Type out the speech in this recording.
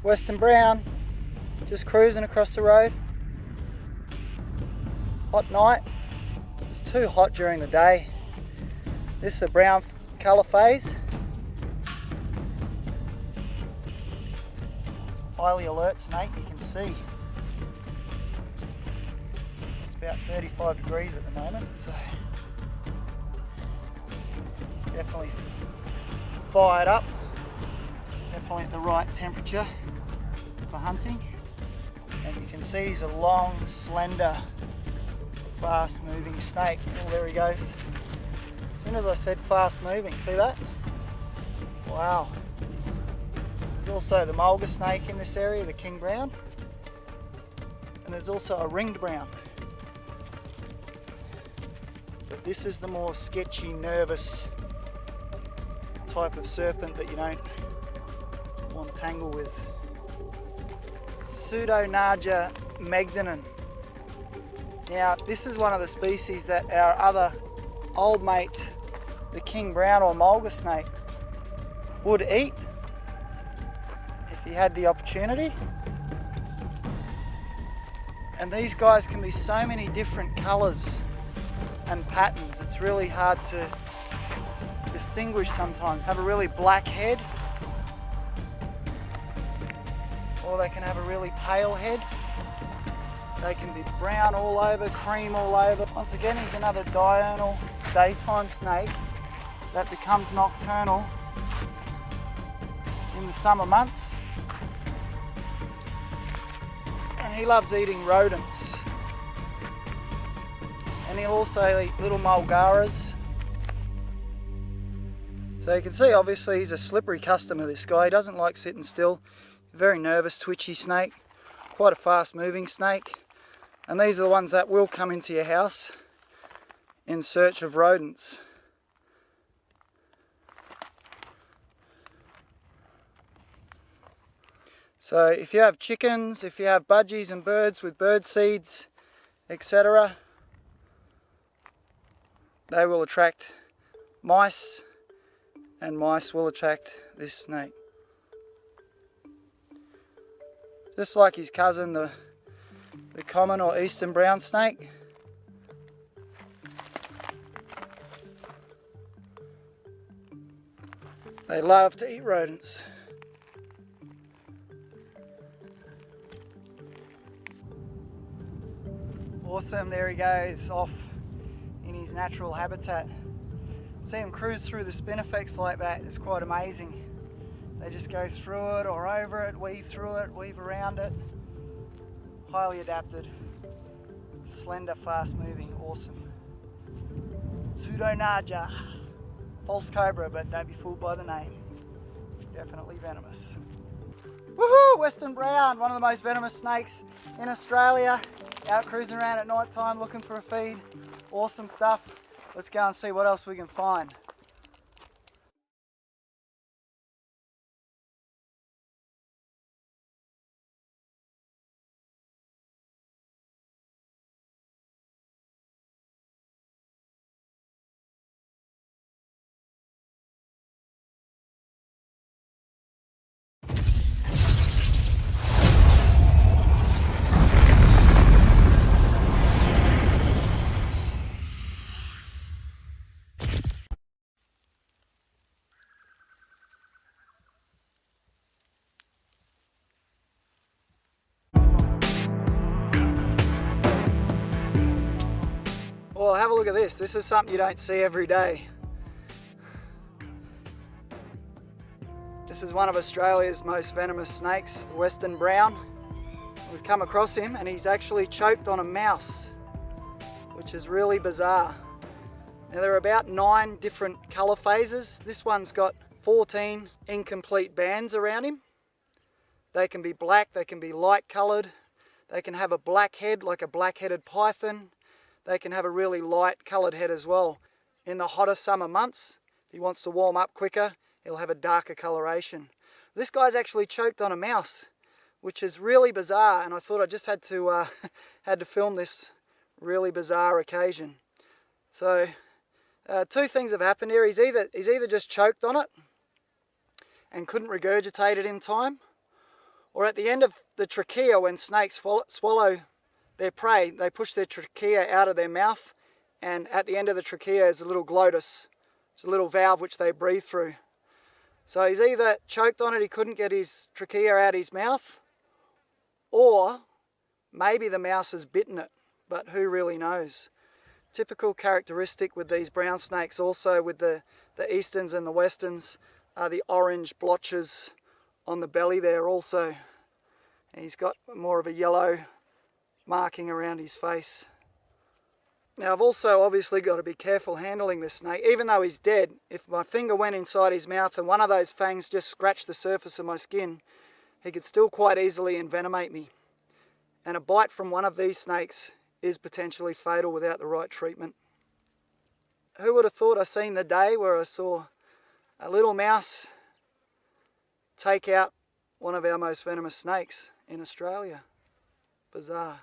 Western brown, just cruising across the road. Hot night, it's too hot during the day. This is a brown colour phase. Highly alert snake, you can see. It's about 35 degrees at the moment, so it's definitely fired up. Definitely at the right temperature for hunting. And you can see he's a long, slender, fast moving snake. Oh, there he goes. As soon as I said fast moving, see that? Wow. There's also the mulga snake in this area, the king brown. And there's also a ringed brown. But this is the more sketchy, nervous type of serpent that you don't want to tangle with. Pseudonaja magdanon. Now, this is one of the species that our other old mate, the king brown or mulga snake, would eat if he had the opportunity. And these guys can be so many different colours and patterns, it's really hard to distinguish sometimes. Have a really black head, or they can have a really pale head. They can be brown all over, cream all over. Once again, he's another diurnal daytime snake that becomes nocturnal in the summer months. And he loves eating rodents. And he'll also eat little mulgaras. So you can see, obviously, he's a slippery customer, this guy. He doesn't like sitting still. Very nervous, twitchy snake. Quite a fast moving snake. And these are the ones that will come into your house in search of rodents. So if you have chickens, if you have budgies and birds with bird seeds, etc., they will attract mice, and mice will attract this snake. Just like his cousin, the common or eastern brown snake. They love to eat rodents. Awesome, there he goes off in his natural habitat. See him cruise through the spinifex like that, it's quite amazing. They just go through it or over it, weave through it, weave around it. Highly adapted, slender, fast moving, awesome. Pseudonaja, false cobra, but don't be fooled by the name. Definitely venomous. Woohoo! Western brown, one of the most venomous snakes in Australia. Out cruising around at night time looking for a feed. Awesome stuff. Let's go and see what else we can find. Well, have a look at this. This is something you don't see every day. This is one of Australia's most venomous snakes, the Western brown. We've come across him and he's actually choked on a mouse, which is really bizarre. Now there are about 9 different colour phases. This one's got 14 incomplete bands around him. They can be black, they can be light coloured, they can have a black head like a black-headed python. They can have a really light coloured head as well. In the hotter summer months, if he wants to warm up quicker, he'll have a darker coloration. This guy's actually choked on a mouse, which is really bizarre, and I thought I just had to film this really bizarre occasion. So 2 things have happened here. He's either just choked on it and couldn't regurgitate it in time, Or at the end of the trachea, when snakes swallow their prey, they push their trachea out of their mouth, and at the end of the trachea is a little glottis. It's a little valve which they breathe through. So he's either choked on it, he couldn't get his trachea out of his mouth, or maybe the mouse has bitten it, but who really knows? Typical characteristic with these brown snakes, also with the easterns and the westerns, are the orange blotches on the belly there also. And he's got more of a yellow marking around his face. Now I've also obviously got to be careful handling this snake. Even though he's dead, if my finger went inside his mouth and one of those fangs just scratched the surface of my skin, he could still quite easily envenomate me. And a bite from one of these snakes is potentially fatal without the right treatment. Who would have thought I seen the day where I saw a little mouse take out one of our most venomous snakes in Australia? Bizarre.